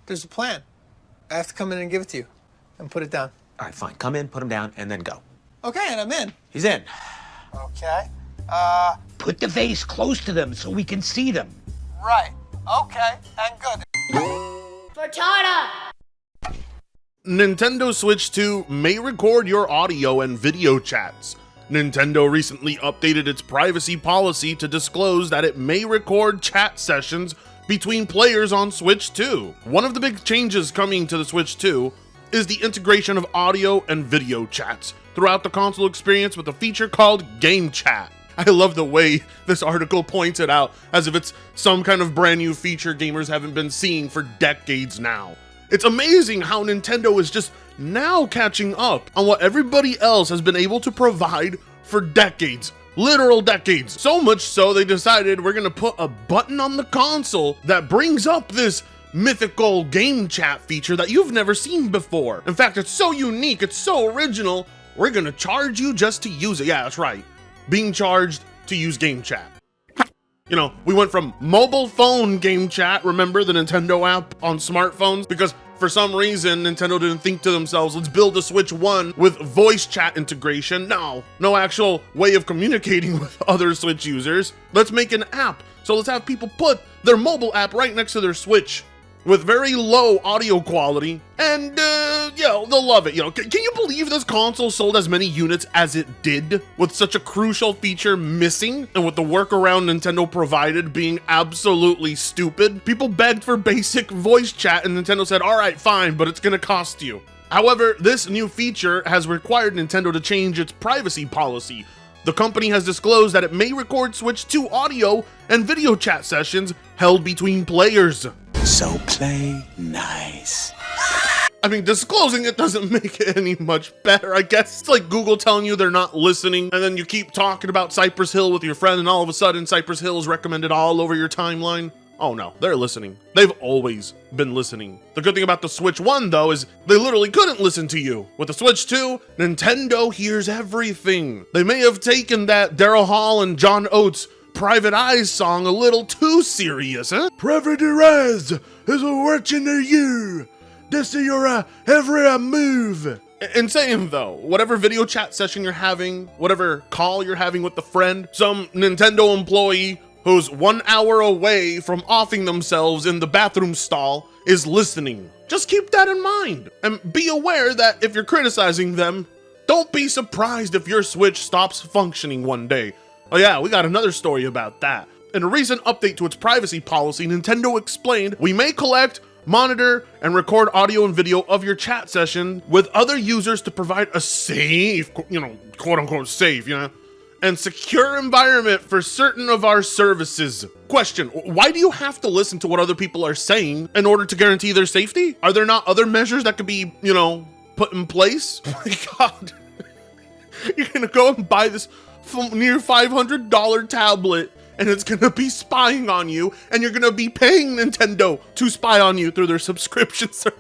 There's a plan. I have to come in and give it to you and put it down. All right, fine. Come in, put him down, and then go. Okay, and I'm in. He's in. Okay. Put the vase close to them so we can see them. Right. Okay, and good. Frittata! Nintendo Switch 2 may record your audio and video chats. Nintendo recently updated its privacy policy to disclose that it may record chat sessions between players on Switch 2. One of the big changes coming to the Switch 2 is the integration of audio and video chats throughout the console experience with a feature called Game Chat. I love the way this article points it out as if it's some kind of brand new feature gamers haven't been seeing for decades now. It's amazing how Nintendo is just now catching up on what everybody else has been able to provide for decades. Literal decades. So much so they decided we're gonna put a button on the console that brings up this mythical game chat feature that you've never seen before. In fact, it's so unique, it's so original, we're gonna charge you just to use it. Yeah, that's right. Being charged to use game chat. You know, we went from mobile phone game chat, remember the Nintendo app on smartphones? Because for some reason, Nintendo didn't think to themselves, let's build a Switch 1 with voice chat integration. No actual way of communicating with other Switch users. Let's make an app. So let's have people put their mobile app right next to their Switch with very low audio quality, and they'll love it. Can you believe this console sold as many units as it did with such a crucial feature missing and with the workaround Nintendo provided being absolutely stupid? People begged for basic voice chat and Nintendo said, all right, fine, but it's gonna cost you. However, this new feature has required Nintendo to change its privacy policy. The company has disclosed that it may record Switch 2 audio and video chat sessions held between players. So play nice. I mean, disclosing it doesn't make it any much better, I guess. It's like Google telling you they're not listening, and then you keep talking about Cypress Hill with your friend, and all of a sudden Cypress Hill is recommended all over your timeline. Oh no, they're listening. They've always been listening. The good thing about the Switch 1, though, is they literally couldn't listen to you. With the Switch 2, Nintendo hears everything. They may have taken that Daryl Hall and John Oates Private Eyes song a little too serious, huh? Private Eyes is watching you. This is your every move. Insane though, whatever video chat session you're having, whatever call you're having with a friend, some Nintendo employee who's 1 hour away from offing themselves in the bathroom stall is listening. Just keep that in mind, and be aware that if you're criticizing them, don't be surprised if your Switch stops functioning one day. Oh yeah, we got another story about that. In a recent update to its privacy policy, Nintendo explained, we may collect, monitor, and record audio and video of your chat session with other users to provide a safe, quote unquote safe, and secure environment for certain of our services. Question, why do you have to listen to what other people are saying in order to guarantee their safety? Are there not other measures that could be, put in place? Oh my God. You're gonna go and buy this near $500 tablet and it's gonna be spying on you, and you're gonna be paying Nintendo to spy on you through their subscription service.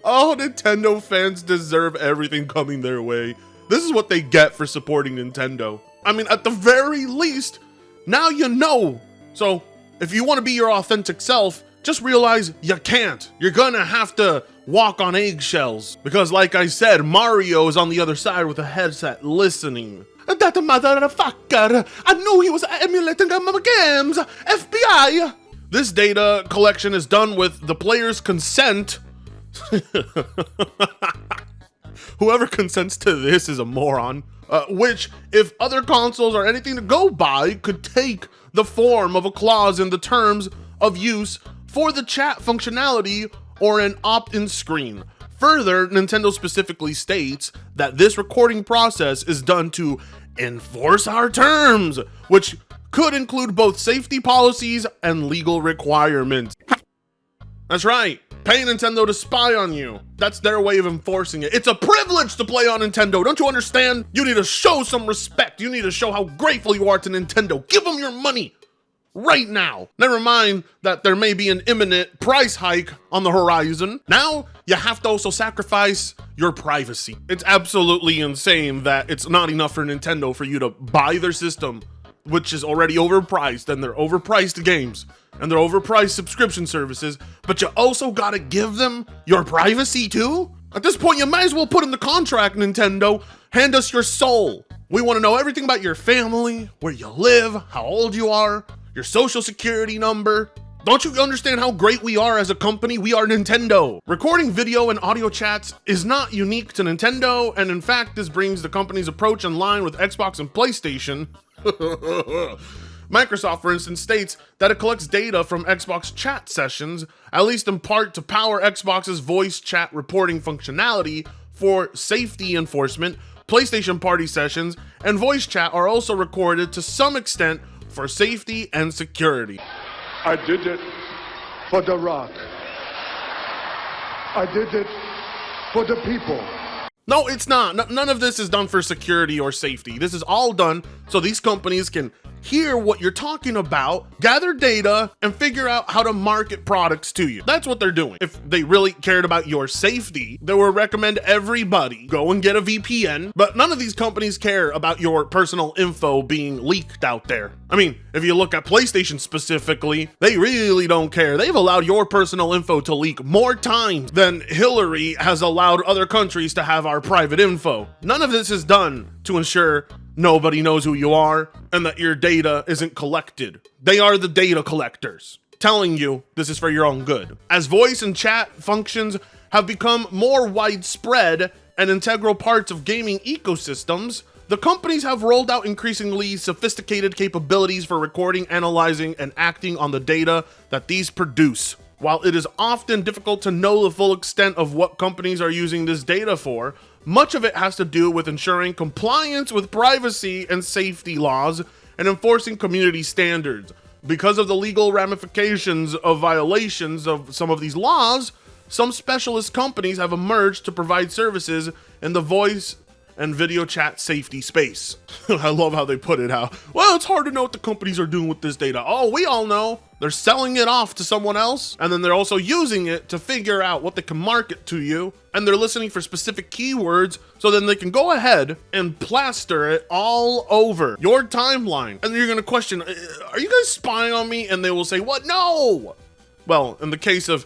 Oh, Nintendo fans deserve everything coming their way. This is what they get for supporting Nintendo. I mean, at the very least, now you know. So if you want to be your authentic self, just realize you can't. You're gonna have to walk on eggshells. Because like I said, Mario is on the other side with a headset listening. That motherfucker! I knew he was emulating my games! FBI! This data collection is done with the player's consent. Whoever consents to this is a moron. Which, if other consoles are anything to go by, could take the form of a clause in the terms of use for the chat functionality or an opt-in screen. Further, Nintendo specifically states that this recording process is done to enforce our terms, which could include both safety policies and legal requirements. That's right, pay Nintendo to spy on you. That's their way of enforcing it. It's a privilege to play on Nintendo, don't you understand? You need to show some respect. You need to show how grateful you are to Nintendo. Give them your money right now. Never mind that there may be an imminent price hike on the horizon. Now you have to also sacrifice your privacy. It's absolutely insane that it's not enough for Nintendo for you to buy their system, which is already overpriced, and they're overpriced games, and they're overpriced subscription services, but you also gotta give them your privacy too? At this point, you might as well put in the contract, Nintendo. Hand us your soul. We want to know everything about your family, where you live, how old you are, your social security number. Don't you understand how great we are as a company? We are Nintendo. Recording video and audio chats is not unique to Nintendo, and in fact, this brings the company's approach in line with Xbox and PlayStation. Microsoft, for instance, states that it collects data from Xbox chat sessions, at least in part to power Xbox's voice chat reporting functionality for safety enforcement. PlayStation party sessions and voice chat are also recorded to some extent for safety and security. I did it for The Rock. I did it for the people. No, it's not. None of this is done for security or safety. This is all done so these companies can hear what you're talking about, gather data, and figure out how to market products to you. That's what they're doing. If they really cared about your safety, they would recommend everybody go and get a VPN, but none of these companies care about your personal info being leaked out there. I mean, if you look at PlayStation specifically, they really don't care. They've allowed your personal info to leak more times than Hillary has allowed other countries to have our private info. None of this is done to ensure nobody knows who you are and that your data isn't collected. They are the data collectors, telling you this is for your own good. As voice and chat functions have become more widespread and integral parts of gaming ecosystems, the companies have rolled out increasingly sophisticated capabilities for recording, analyzing, and acting on the data that these produce. While it is often difficult to know the full extent of what companies are using this data for, much of it has to do with ensuring compliance with privacy and safety laws and enforcing community standards. Because of the legal ramifications of violations of some of these laws, some specialist companies have emerged to provide services in the voice and video chat safety space. I love how they put it out. Well, it's hard to know what the companies are doing with this data. Oh, we all know. They're selling it off to someone else, and then they're also using it to figure out what they can market to you, and they're listening for specific keywords, so then they can go ahead and plaster it all over your timeline. And you're gonna question, are you guys spying on me? And they will say, what? No! Well, in the case of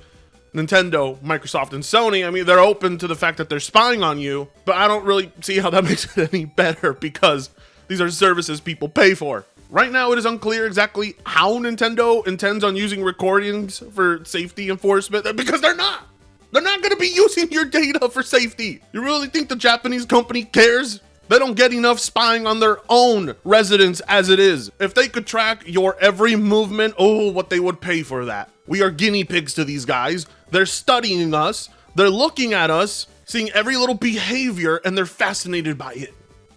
Nintendo, Microsoft, and Sony, I mean, they're open to the fact that they're spying on you, but I don't really see how that makes it any better because these are services people pay for. Right now, it is unclear exactly how Nintendo intends on using recordings for safety enforcement, because they're not. They're not going to be using your data for safety. You really think the Japanese company cares? They don't get enough spying on their own residents as it is. If they could track your every movement, oh, what they would pay for that. We are guinea pigs to these guys. They're studying us. They're looking at us, seeing every little behavior, and they're fascinated by it.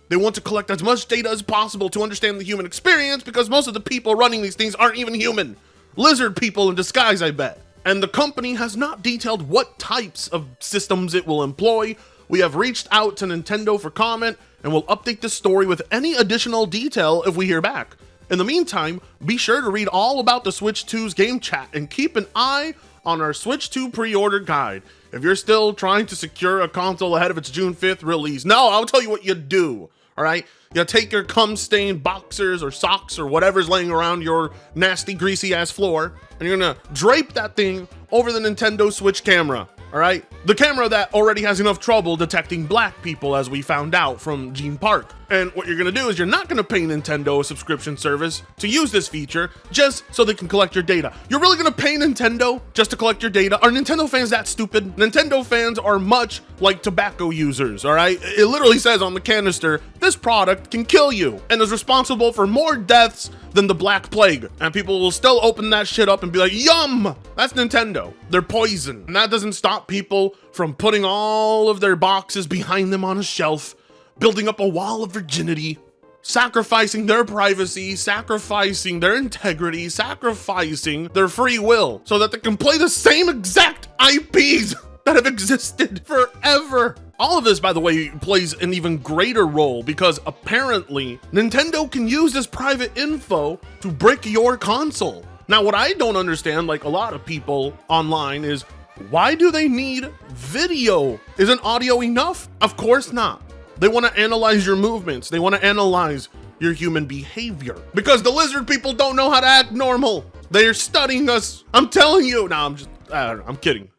They want to collect as much data as possible to understand the human experience because most of the people running these things aren't even human. Lizard people in disguise, I bet. And the company has not detailed what types of systems it will employ. We have reached out to Nintendo for comment and will update this story with any additional detail if we hear back. In the meantime, be sure to read all about the Switch 2's game chat and keep an eye on our Switch 2 pre-order guide. If you're still trying to secure a console ahead of its June 5th release, no, I'll tell you what you do. All right, you take your cum-stained boxers or socks or whatever's laying around your nasty, greasy-ass floor, and you're gonna drape that thing over the Nintendo Switch camera. All right, the camera that already has enough trouble detecting black people, as we found out from Gene Park. And what you're gonna do is you're not gonna pay Nintendo a subscription service to use this feature just so they can collect your data. You're really gonna pay Nintendo just to collect your data? Are Nintendo fans that stupid? Nintendo fans are much like tobacco users, all right? It literally says on the canister, this product can kill you and is responsible for more deaths than the Black Plague. And people will still open that shit up and be like, yum, that's Nintendo. They're poison. And that doesn't stop people from putting all of their boxes behind them on a shelf, building up a wall of virginity, sacrificing their privacy, sacrificing their integrity, sacrificing their free will so that they can play the same exact IPs that have existed forever. All of this, by the way, plays an even greater role because apparently Nintendo can use this private info to brick your console. Now, what I don't understand, like a lot of people online, is why do they need video? Isn't audio enough? Of course not. They want to analyze your movements. They want to analyze your human behavior. Because the lizard people don't know how to act normal. They're studying us. I'm telling you. No, I'm kidding.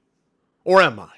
Or am I?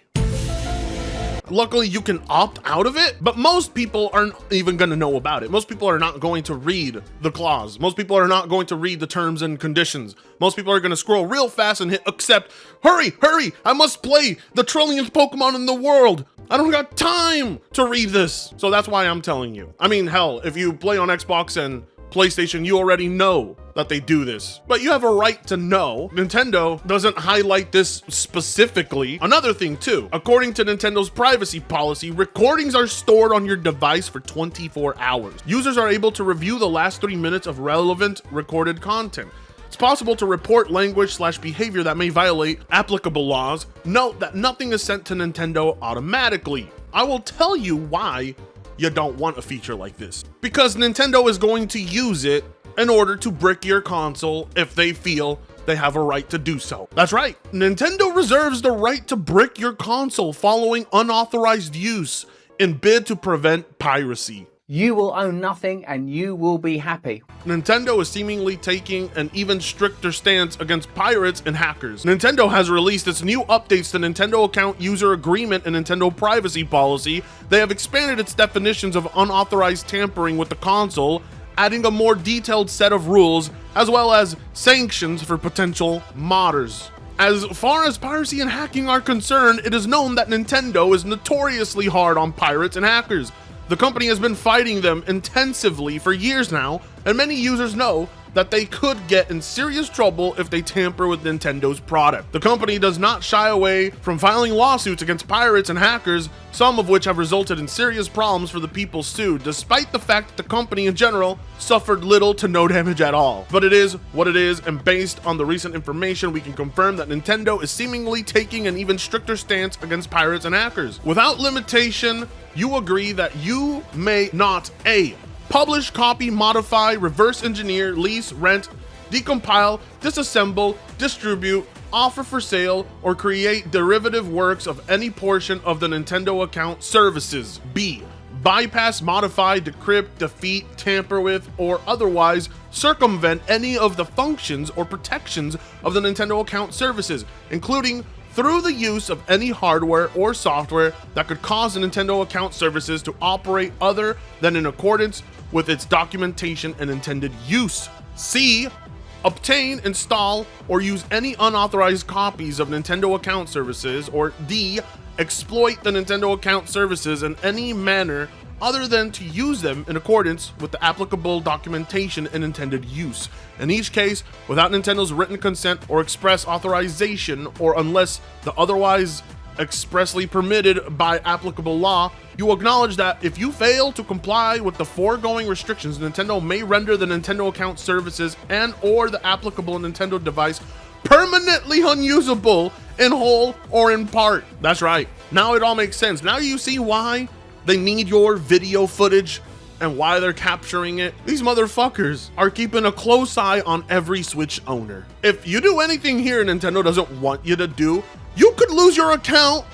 Luckily, you can opt out of it, but most people aren't even going to know about it. Most people are not going to read the clause. Most people are not going to read the terms and conditions. Most people are going to scroll real fast and hit accept. Hurry, hurry, I must play the trillionth Pokemon in the world. I don't got time to read this. So that's why I'm telling you. I mean, hell, if you play on Xbox and PlayStation, you already know that they do this, but you have a right to know. Nintendo doesn't highlight this specifically. Another thing too, according to Nintendo's privacy policy, recordings are stored on your device for 24 hours. Users are able to review the last 3 minutes of relevant recorded content. It's possible to report language/behavior that may violate applicable laws. Note that nothing is sent to Nintendo automatically. I will tell you why you don't want a feature like this. Because Nintendo is going to use it in order to brick your console if they feel they have a right to do so. That's right, Nintendo reserves the right to brick your console following unauthorized use in bid to prevent piracy. You will own nothing and you will be happy. Nintendo is seemingly taking an even stricter stance against pirates and hackers. Nintendo has released its new updates to Nintendo Account User Agreement and Nintendo Privacy Policy. They have expanded its definitions of unauthorized tampering with the console, adding a more detailed set of rules, as well as sanctions for potential modders. As far as piracy and hacking are concerned, it is known that Nintendo is notoriously hard on pirates and hackers. The company has been fighting them intensively for years now, and many users know that they could get in serious trouble if they tamper with Nintendo's product. The company does not shy away from filing lawsuits against pirates and hackers, some of which have resulted in serious problems for the people sued, despite the fact that the company in general suffered little to no damage at all. But it is what it is, and based on the recent information, we can confirm that Nintendo is seemingly taking an even stricter stance against pirates and hackers. Without limitation, you agree that you may not A. publish, copy, modify, reverse engineer, lease, rent, decompile, disassemble, distribute, offer for sale, or create derivative works of any portion of the Nintendo account services. B. bypass, modify, decrypt, defeat, tamper with, or otherwise circumvent any of the functions or protections of the Nintendo account services, including through the use of any hardware or software that could cause the Nintendo account services to operate other than in accordance with its documentation and intended use. C. obtain, install, or use any unauthorized copies of Nintendo account services. Or D. exploit the Nintendo account services in any manner other than to use them in accordance with the applicable documentation and intended use. In each case, without Nintendo's written consent or express authorization, or unless the otherwise expressly permitted by applicable law, you acknowledge that if you fail to comply with the foregoing restrictions, Nintendo may render the Nintendo account services and or the applicable Nintendo device permanently unusable in whole or in part. That's right. Now it all makes sense. Now you see why they need your video footage and why they're capturing it. These motherfuckers are keeping a close eye on every Switch owner. If you do anything here Nintendo doesn't want you to do, you could lose your account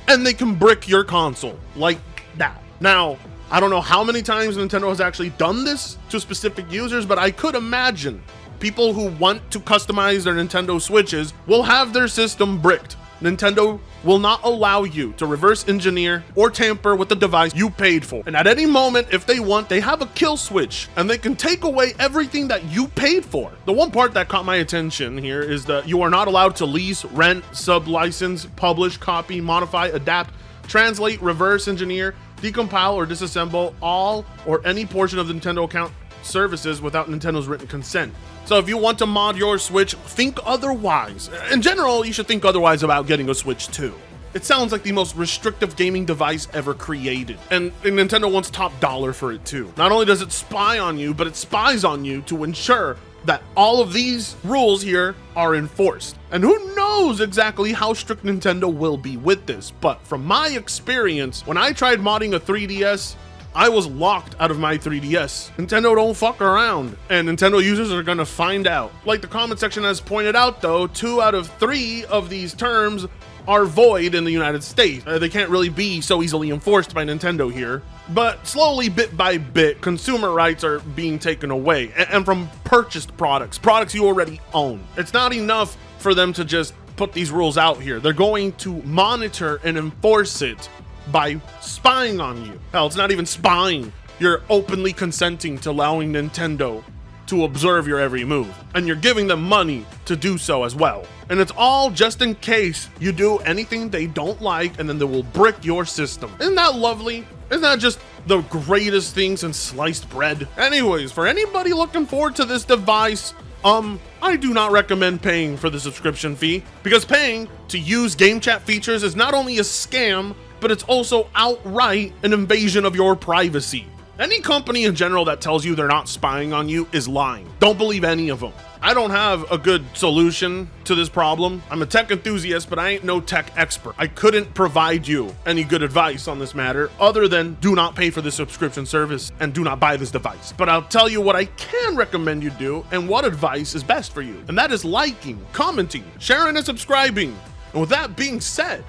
and they can brick your console like that. Now, I don't know how many times Nintendo has actually done this to specific users, but I could imagine people who want to customize their Nintendo Switches will have their system bricked. Nintendo will not allow you to reverse engineer or tamper with the device you paid for. And at any moment, if they want, they have a kill switch and they can take away everything that you paid for. The one part that caught my attention here is that you are not allowed to lease, rent, sub-license, publish, copy, modify, adapt, translate, reverse engineer, decompile, or disassemble all or any portion of the Nintendo account services without Nintendo's written consent. So if you want to mod your Switch, think otherwise. In general, you should think otherwise about getting a Switch too. It sounds like the most restrictive gaming device ever created, and Nintendo wants top dollar for it too. Not only does it spy on you, but it spies on you to ensure that all of these rules here are enforced. And who knows exactly how strict Nintendo will be with this, but from my experience, when I tried modding a 3DS, I was locked out of my 3DS. Nintendo don't fuck around, and Nintendo users are gonna find out. Like the comment section has pointed out though, 2 out of 3 of these terms are void in the United States. They can't really be so easily enforced by Nintendo here. But slowly, bit by bit, consumer rights are being taken away, and from purchased products you already own. It's not enough for them to just put these rules out here. They're going to monitor and enforce it by spying on you. Hell, it's not even spying. You're openly consenting to allowing Nintendo to observe your every move, and you're giving them money to do so as well. And it's all just in case you do anything they don't like, and then they will brick your system. Isn't that lovely? Isn't that just the greatest thing since sliced bread? Anyways, for anybody looking forward to this device, I do not recommend paying for the subscription fee, because paying to use game chat features is not only a scam, but it's also outright an invasion of your privacy. Any company in general that tells you they're not spying on you is lying. Don't believe any of them. I don't have a good solution to this problem. I'm a tech enthusiast, but I ain't no tech expert. I couldn't provide you any good advice on this matter other than do not pay for the subscription service and do not buy this device. But I'll tell you what I can recommend you do and what advice is best for you. And that is liking, commenting, sharing, and subscribing. And with that being said,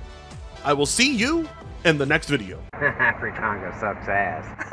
I will see you in the next video. Free Congo sucks ass.